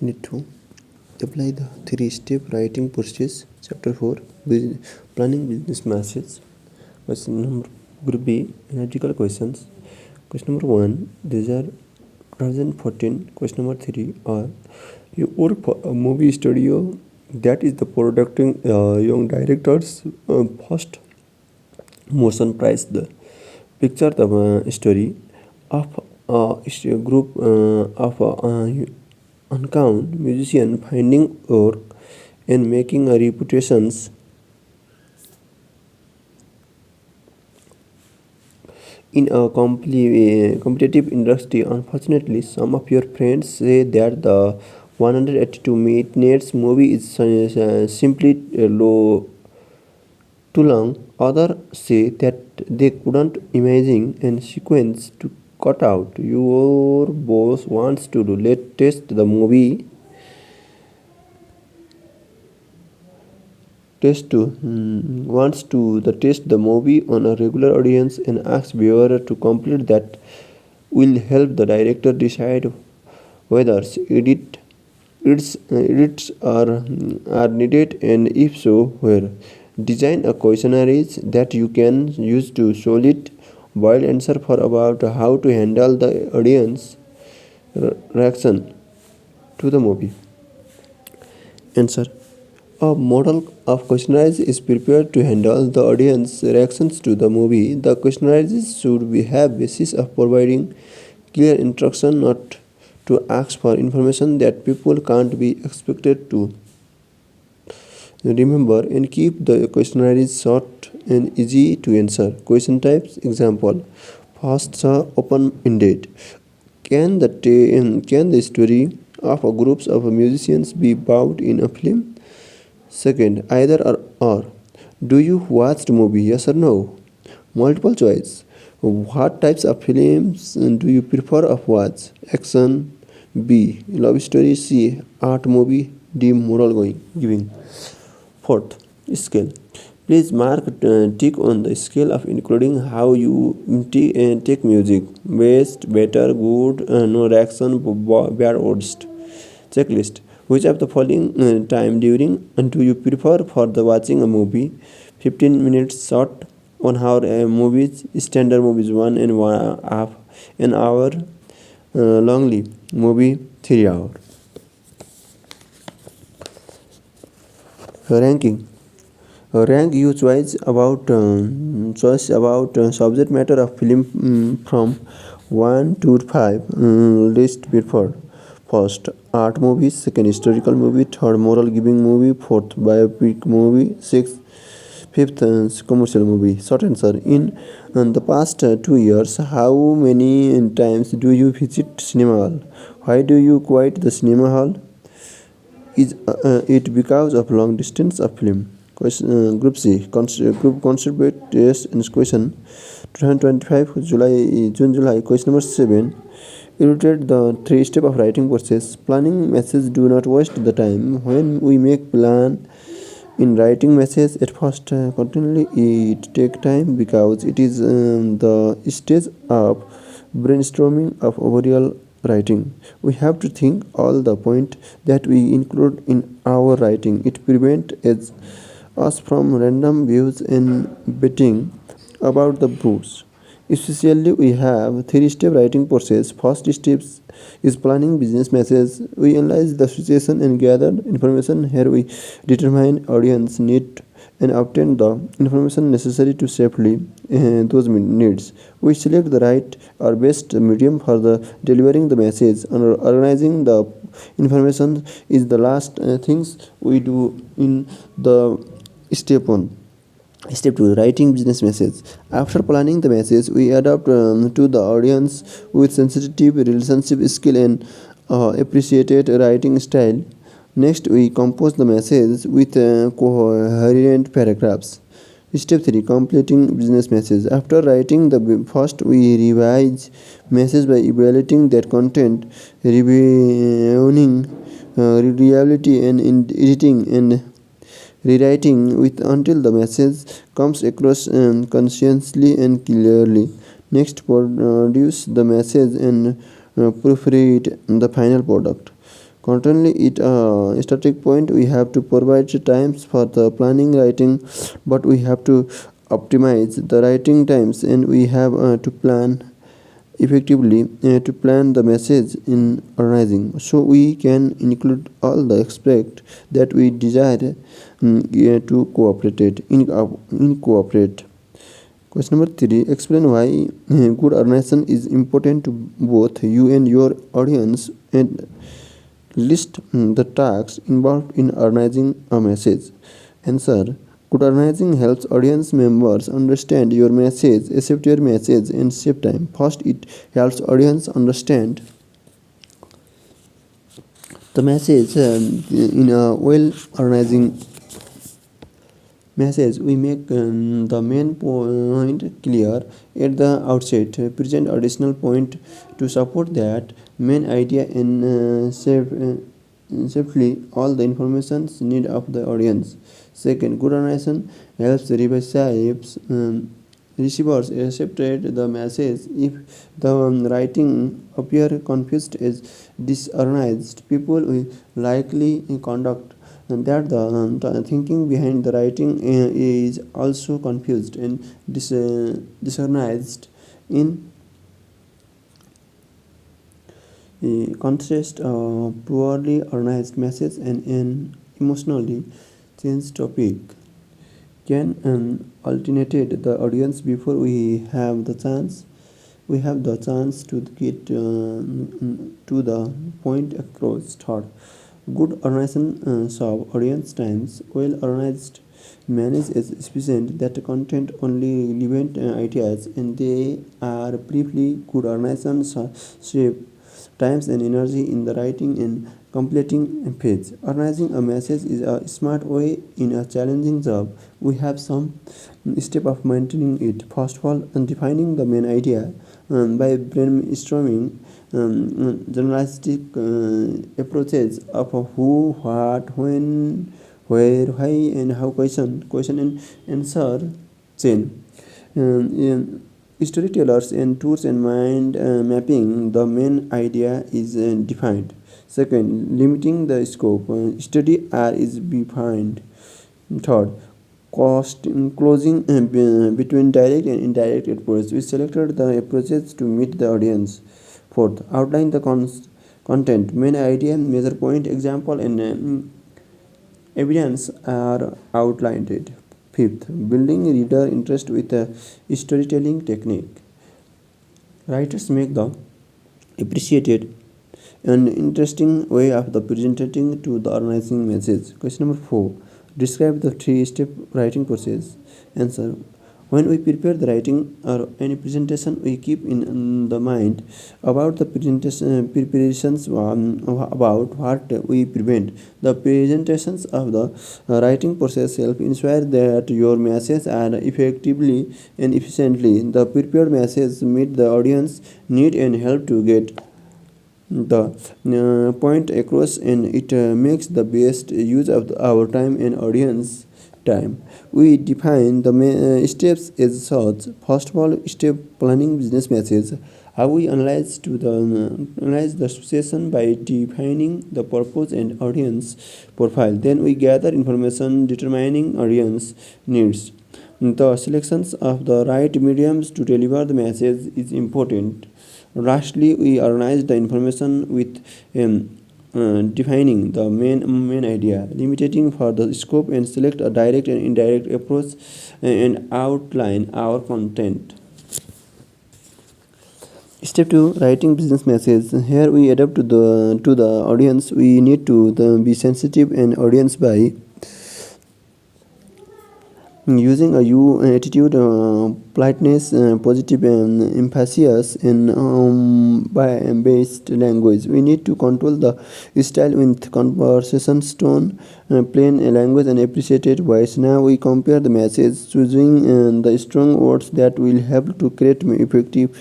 Need to apply the three-step writing process. Chapter 4, Planning Business Messages. Question number Group B, Analytical Questions. Question number 1, these are 2014. Question number 3 are, you work for a movie studio that is the producing young directors first motion prize. The picture the story of a group of uncount musicians finding work and making a reputations in a competitive industry. Unfortunately, some of your friends say that the 182 minutes movie is simply too long. Others say that they couldn't imagine a sequence to cut out. Your boss wants to let test the movie wants to test the movie on a regular audience and asks viewer to complete that will help the director decide whether edits are needed, and if so, where. Design a questionnaire that you can use to solid boiled answer for about how to handle the audience reaction to the movie. Answer. A model of questionnaires is prepared to handle the audience reactions to the movie. The questionnaires should have basis of providing clear instruction not to ask for information that people can't be expected to remember, and keep the questionnaires short and easy to answer. Question types. Example. First, open-ended. Can the story of a group of musicians be bought in a film? Second, either or. Do you watch the movie? Yes or no? Multiple choice. What types of films do you prefer of watch? Action. B. Love story. C. Art movie. D. Moral giving. Fourth, scale. Please mark tick on the scale of including how you take music. Best, better, good, no reaction, bad, worst. Checklist. Which of the following time during do you prefer for the watching a movie? 15 minutes short, 1 hour movies, standard movies 1.5 an hour, longly movie 3 hours. Ranking. Rank you choice about subject matter of film from 1 to 5. Least preferred. First, art movies. Second, historical movie. Third, moral giving movie. Fourth, biopic movie. Sixth, fifth, commercial movie. Short answer. In the past 2 years, how many times do you visit cinema hall? Why do you quit the cinema hall? Is it because of long distance of film? Question, Group C, Group Concept Test and Question 2025 July. Question number 7. Illustrate the 3 step of writing process. Planning message. Do not waste the time. When we make plan in writing message at first, continually it take time because it is the stage of brainstorming of overall writing. We have to think all the point that we include in our writing. It prevents us from random views and betting about the books. Especially we have 3 step writing process. First step is planning business message. We analyze the situation and gather information. Here we determine audience need and obtain the information necessary to safely those needs. We select the right or best medium for the delivering the message, and organizing the information is the last things we do in the step 1. Step 2, writing business message. After planning the message, we adapt to the audience with sensitive relationship skill and appreciated writing style. Next, we compose the message with coherent paragraphs. Step 3, completing business message. After writing the first, we revise message by evaluating that content, reviewing reality, and editing and rewriting with until the message comes across consciously and clearly. Next, produce the message and proofread the final product. Currently, at a static point, we have to provide times for the planning writing, but we have to optimize the writing times, and we have to plan effectively to plan the message in organizing, so we can include all the aspects that we desire to cooperate. Question number 3. Explain why good organization is important to both you and your audience, and list the tasks involved in organizing a message. Answer. Good organizing helps audience members understand your message, accept your message, and save time. First, it helps audience understand the message in a well organizing message. We make the main point clear at the outset, present additional point to support that main idea, and safely all the information need of the audience. Second, good organization helps receivers accepted the message. If the writing appear confused as disorganized, people will likely conduct that the thinking behind the writing is also confused and disorganized. In contrast, a poorly organized message and an emotionally changed topic can alienate the audience before we have the chance to get to the point across thought. Good organization serve audience times. Well organized manage is sufficient that content only relevant ideas, and they are briefly. Good organization save times and energy in the writing and completing a page. Organizing a message is a smart way in a challenging job. We have some step of maintaining it. First of all, defining the main idea by brainstorming journalistic approaches of who, what, when, where, why, and how. Question and answer chain. Storytellers and tools and mind mapping. The main idea is defined. Second, limiting the scope. Study R is defined. Third, cost closing between direct and indirect approaches. We selected the approaches to meet the audience. Fourth, outline the content. Main idea, measure point, example, and evidence are outlined. Fifth, building reader interest with a storytelling technique. Writers make the appreciated and interesting way of the presenting to the organizing message. Question number 4. Describe the three-step writing process. Answer. When we prepare the writing or any presentation, we keep in the mind about the presentation preparations about what we prevent. The presentations of the writing process help ensure that your message are effectively and efficiently. The prepared message meet the audience need and help to get the point across, and it makes the best use of our time and audience time. We define the steps as such. First of all, step planning business message. How we analyze the situation by defining the purpose and audience profile. Then we gather information determining audience needs. The selections of the right mediums to deliver the message is important. Lastly, we organize the information with defining the main idea, limiting for the scope, and select a direct and indirect approach and outline our content. Step 2. Writing business message. Here we adapt to the audience. We need to be sensitive and audience by using a you attitude, politeness, positive and emphasis in by based language. We need to control the style with conversation tone, plain language, and appreciated voice. Now we compare the message, choosing the strong words that will help to create effective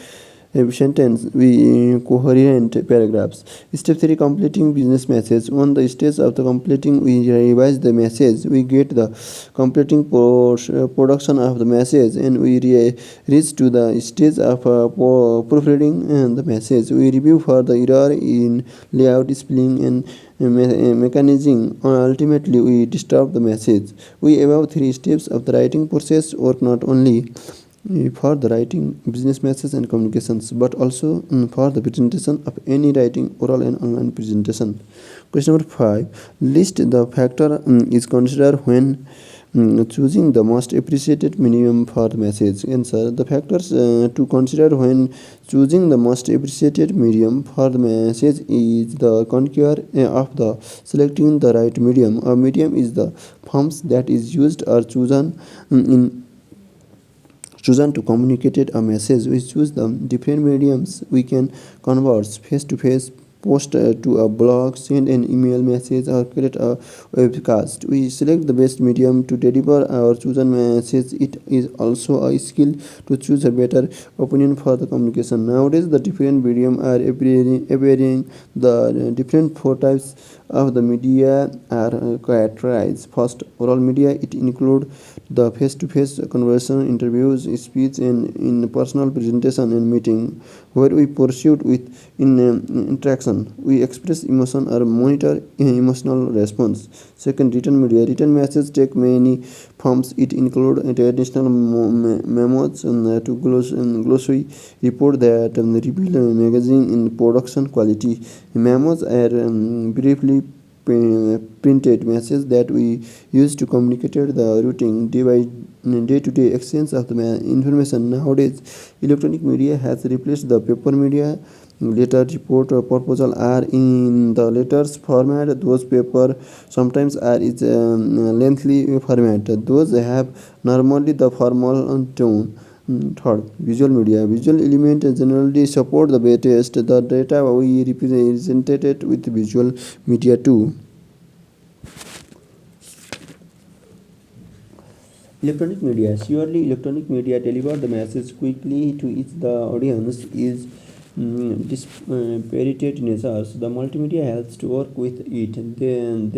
sentence we coherent paragraphs. Step 3, completing business message. On the stage of the completing, we revise the message. We get the completing production of the message, and we reach to the stage of proofreading the message. We review for the error in layout, spelling, and mechanism. Ultimately, we disturb the message. We above 3 steps of the writing process work not only for the writing business messages and communications, but also for the presentation of any writing, oral and online presentation. Question number 5. List the factor is considered when choosing the most appreciated medium for the message. Answer. The factors to consider when choosing the most appreciated medium for the message is the conquer of the selecting the right medium. A medium is the forms that is used or chosen to communicate a message. We choose the different mediums. We can converse face to face, post to a blog, send an email message, or create a webcast. We select the best medium to deliver our chosen message. It is also a skill to choose a better opinion for the communication. Nowadays, the different medium are appearing. The different four types of the media are characterized. First, oral media. It include the face-to-face conversation, interviews, speech, and in personal presentation and meeting, where we pursue with interaction. We express emotion or monitor emotional response. Second, written media. Written message take many forms. It include traditional memos to glossary report that reveal magazine in production quality. Memos are briefly printed messages that we use to communicate the routine day-to-day exchange of the information. Nowadays, electronic media has replaced the paper media. Letter, report, or proposal are in the letters format. Those paper sometimes are is lengthy format. Those have normally the formal tone. Third, visual media. Visual elements generally support the best. The data we represented with visual media too. Electronic media. Surely, electronic media deliver the message quickly to its the audience is dispirited natures. The multimedia helps to work with it. Then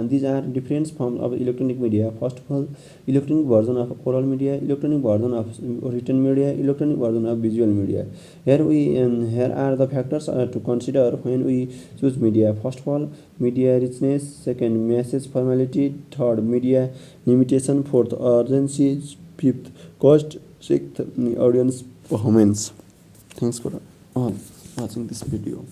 these are different forms of electronic media. First of all, electronic version of oral media, electronic version of written media, electronic version of visual media. Here are the factors to consider when we choose media. First of all, media richness. Second, message formality. Third, media limitation. Fourth, urgency. Fifth, cost. Sixth, audience performance. Thanks for watching this video.